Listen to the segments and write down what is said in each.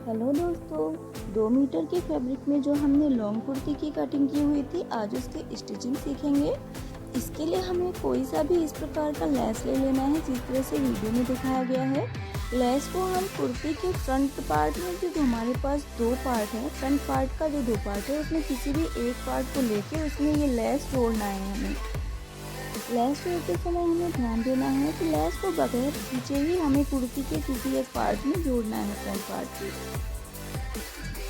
Hello दोस्तों, 2 metre के fabric में जो हमने लॉन्ग कुर्ती की कटिंग की हुई थी, आज उसकी स्टिचिंग सीखेंगे। इसके लिए हमें कोई सा भी इस प्रकार का लेस ले लेना है, जिस तरह से वीडियो में दिखाया गया है। लेस को हम कुर्ती के फ्रंट पार्ट में जो हमारे पास दो पार्ट है, फ्रंट पार्ट का जो दो पार्ट है, उसमें किसी भी एक पार्ट को लेके उसमें ये लेस जोड़ना है हमें। लेस जोड़ते समय हमें ध्यान देना है कि लेस को बगैर खींचे ही हमें कुर्ती के किसी एक पार्ट में जोड़ना है, फ्रंट पार्ट की।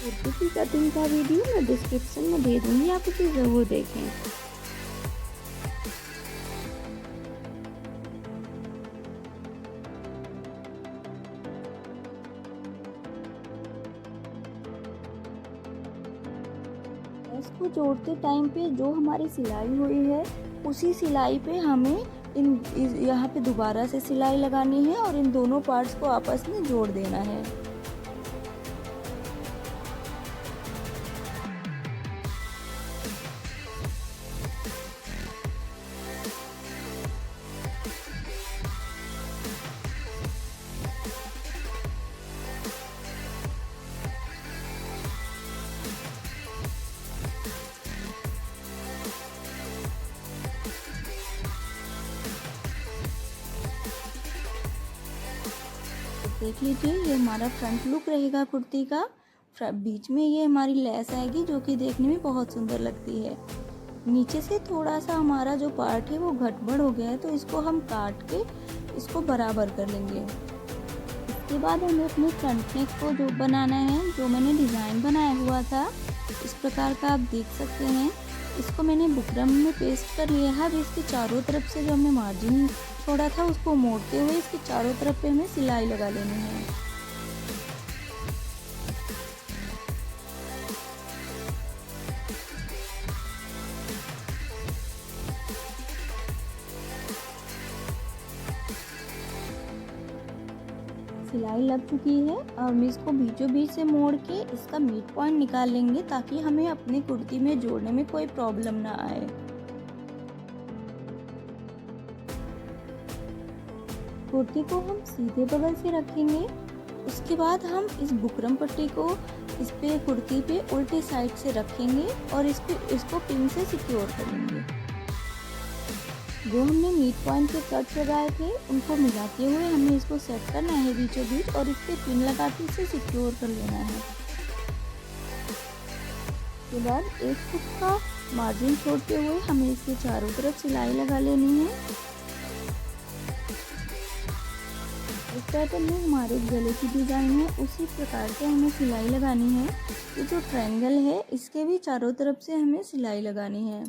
कुर्ती की कटिंग का वीडियो मैं डिस्क्रिप्शन में दे दूंगी, आप उसे ज़रूर देखें। लेस को जोड़ते टाइम पे जो हमारी सिलाई हुई है, उसी सिलाई पे हमें यहाँ पे दोबारा से सिलाई लगानी है और इन दोनों पार्ट्स को आपस में जोड़ देना है। देख लीजिए, ये हमारा फ्रंट लुक रहेगा कुर्ती का। बीच में ये हमारी लेस आएगी जो कि देखने में बहुत सुंदर लगती है। नीचे से थोड़ा सा हमारा जो पार्ट है वो गड़बड़ हो गया है, तो इसको हम काट के इसको बराबर कर लेंगे। इसके बाद हमें अपने फ्रंट नेक को जो बनाना है, जो मैंने डिज़ाइन बनाया हुआ था, इस प्रकार का आप देख सकते हैं। इसको मैंने बुकरम में पेस्ट कर लिया है। अब इसके चारों तरफ से जो हमने मार्जिन छोड़ा था, उसको मोड़ते हुए इसके चारों तरफ पे हमें सिलाई लगा लेनी है। सिलाई लग चुकी है। हम इसको बीचों बीच से मोड़ के इसका मिड पॉइंट निकाल लेंगे, ताकि हमें अपनी कुर्ती में जोड़ने में कोई प्रॉब्लम ना आए। कुर्ती को हम सीधे बगल से रखेंगे। उसके बाद हम इस बुकरम पट्टी को इस पे कुर्ती पे उल्टे साइड से रखेंगे और इसको पिन से सिक्योर करेंगे। जो हमने मीट पॉइंट के कट्स लगाए थे, उनको मिलाते हुए हमें इसको सेट करना है बीचों बीच और इस पे पिन लगा के इसे सिक्योर कर लेना है। उसके बाद 1 फुट का मार्जिन छोड़ते हुए हमें इसके चारों तरफ सिलाई लगा लेनी है। इस पैटर्न में हमारे गले की डिज़ाइन है, उसी प्रकार से हमें सिलाई लगानी है। ये जो ट्रायंगल है, इसके भी चारों तरफ से हमें सिलाई लगानी है।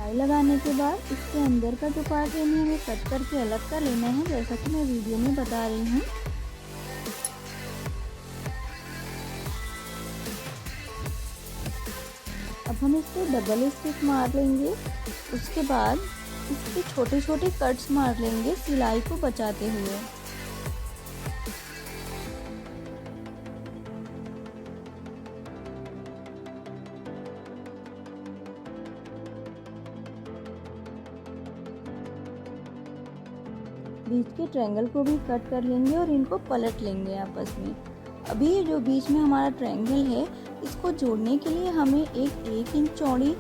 सिलाई लगाने के बाद इसके अंदर का जो पार्ट है, हमें कट करके अलग कर लेना है, जैसा कि मैं वीडियो में बता रही हूँ। अब हम इसको डबल स्टिच मार लेंगे। उसके बाद इसके छोटे छोटे कट्स मार लेंगे सिलाई को बचाते हुए। बीच के ट्रायंगल को भी कट कर लेंगे और इनको पलट लेंगे आपस में। अभी ये जो बीच में हमारा ट्रायंगल है, इसको जोड़ने के लिए हमें एक इंच चौड़ी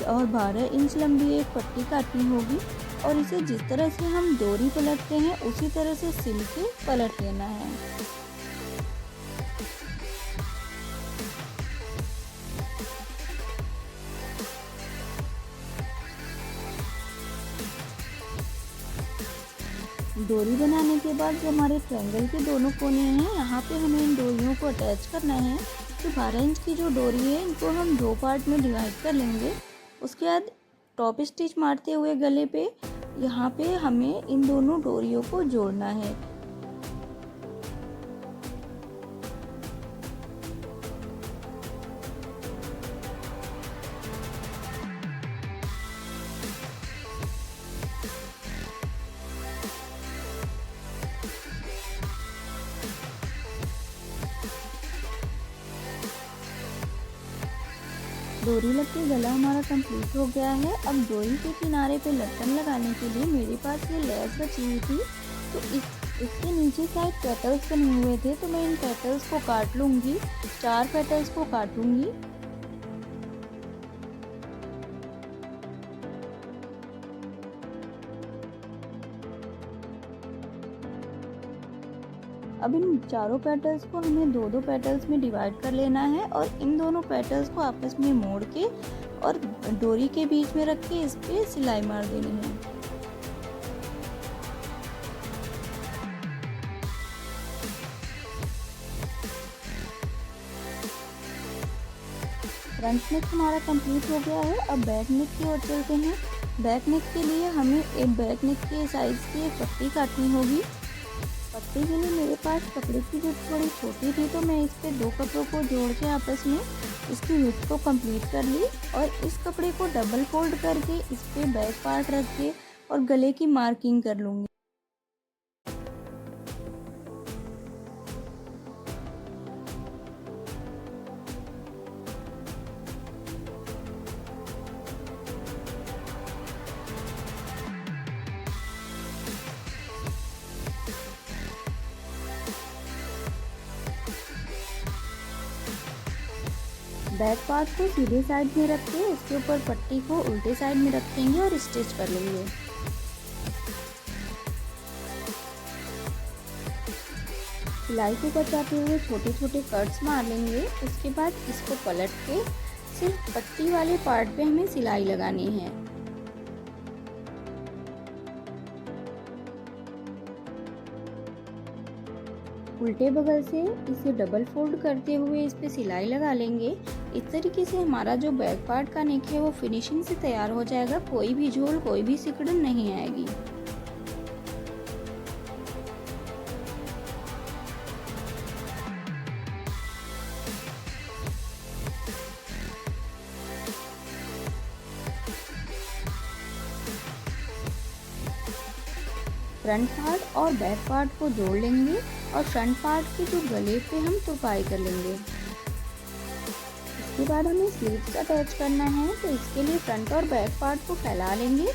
और 12 इंच लंबी एक पट्टी काटनी होगी और इसे जिस तरह से हम डोरी पलटते हैं, उसी तरह से सिल के पलट लेना है। डोरी बनाने के बाद जो हमारे ट्रायंगल के दोनों कोने हैं, यहाँ पे हमें इन डोरियों को अटैच करना है। तो 12 इंच की जो डोरी है, इनको हम 2 पार्ट में डिवाइड कर लेंगे। उसके बाद टॉप स्टिच मारते हुए गले पे यहाँ पे हमें इन दोनों डोरियों को जोड़ना है। डोरी लग के गला हमारा कंप्लीट हो गया है। अब डोरी के किनारे पे लटकन लगाने के लिए मेरे पास ये लेस बची हुई थी, तो इसके नीचे साइड पेटल्स बने हुए थे, तो मैं इन पेटल्स को काट लूँगी। 4 पेटल्स को काटूँगी। अब इन चारों पेटल्स को हमें 2-2 पेटल्स में डिवाइड कर लेना है और इन दोनों पेटल्स को आपस में मोड़ के और डोरी के बीच में रख के इस पे सिलाई मार देनी है। फ्रंट नेक हमारा कंप्लीट हो गया है। अब बैक नेक की ओर चलते हैं। बैक नेक के लिए हमें एक बैक नेक के साइज की एक पट्टी काटनी होगी। पट्टी के लिए मेरे पास कपड़े की विड्थ थोड़ी छोटी थी, तो मैं इस पे 2 कपड़ों को जोड़ के आपस में इसकी विड्थ को कंप्लीट कर ली और इस कपड़े को डबल फोल्ड करके इस पे बैक पार्ट रख के और गले की मार्किंग कर लूँगी। बैक पार्ट को सीधे साइड में रख के उसके ऊपर पट्टी को उल्टे साइड में रखेंगे और स्टिच कर लेंगे। सिलाई को बचाते हुए छोटे छोटे कट्स मार लेंगे। उसके बाद इसको पलट के सिर्फ पट्टी वाले पार्ट पे हमें सिलाई लगानी है। उल्टे बगल से इसे डबल फोल्ड करते हुए इस पे सिलाई लगा लेंगे। इस तरीके से हमारा जो बैक पार्ट का नेक है वो फिनिशिंग से तैयार हो जाएगा। कोई भी झोल, कोई भी सिकुड़न नहीं आएगी। फ्रंट पार्ट और बैक पार्ट को जोड़ लेंगे और फ्रंट पार्ट के जो गले पे हम तुरपाई कर लेंगे। इसके बाद हमें स्लीव्स अटैच करना है, तो इसके लिए फ्रंट और बैक पार्ट को फैला लेंगे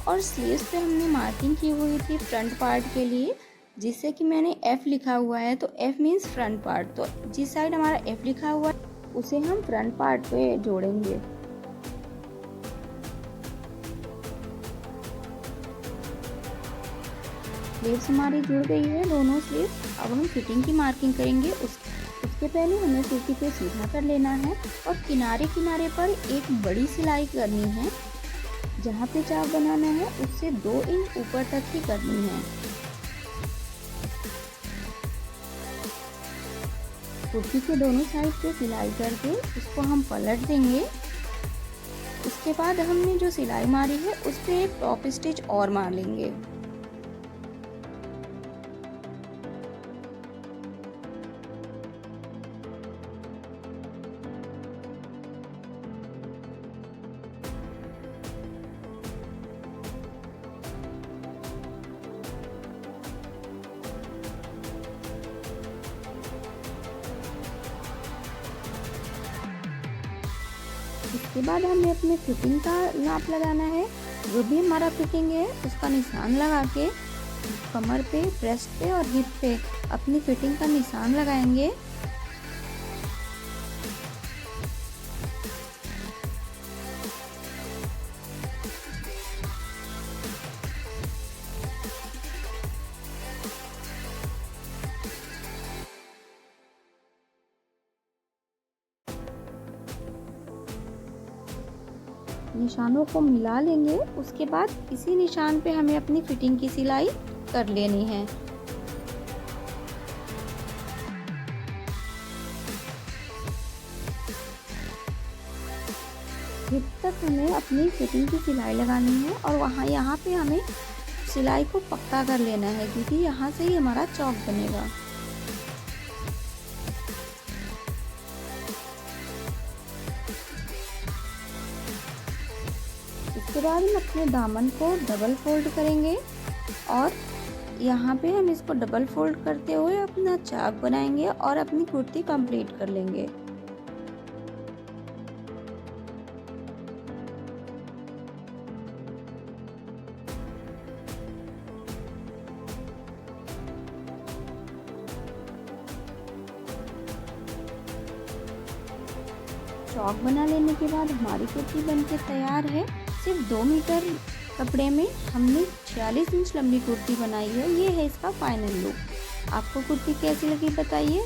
और स्लीव्स पे हमने मार्किंग की हुई थी फ्रंट पार्ट के लिए, जिससे कि मैंने F लिखा हुआ है, तो F मीन्स फ्रंट पार्ट। तो जिस साइड हमारा F लिखा हुआ है उसे हम फ्रंट पार्ट पे जोड़ेंगे। स्लीव्स हमारी जुड़ गई है, दोनों स्लीव्स। अब हम फिटिंग की मार्किंग करेंगे। उसके पहले हमें कुर्ती को सीधा कर लेना है और किनारे किनारे पर एक बड़ी सिलाई करनी है। जहाँ पे चाप बनाना है उससे 2 इंच ऊपर तक की करनी है। कुर्ती के दोनों साइड पे सिलाई करके इसको हम पलट देंगे। उसके बाद हमने जो सिलाई मारी है उस पर एक टॉप स्टिच और मार लेंगे। इसके बाद हमें अपने फिटिंग का नाप लगाना है। जो भी हमारा फिटिंग है उसका निशान लगा के कमर पे, ब्रेस्ट पे और हिप पे अपनी फिटिंग का निशान लगाएंगे। निशानों को मिला लेंगे। उसके बाद इसी निशान पे हमें अपनी फिटिंग की सिलाई कर लेनी है। हिप तक हमें अपनी फिटिंग की सिलाई लगानी है और यहाँ पे हमें सिलाई को पक्का कर लेना है, क्योंकि यहाँ से ही हमारा चौक बनेगा। इसके बाद हम अपने दामन को डबल फोल्ड करेंगे और यहाँ पे हम इसको डबल फोल्ड करते हुए अपना चाक बनाएंगे और अपनी कुर्ती कंप्लीट कर लेंगे। फ्रॉक बना लेने के बाद हमारी कुर्ती बनके तैयार है। सिर्फ 2 मीटर कपड़े में हमने 46 इंच लंबी कुर्ती बनाई है। ये है इसका फाइनल लुक। आपको कुर्ती कैसी लगी बताइए।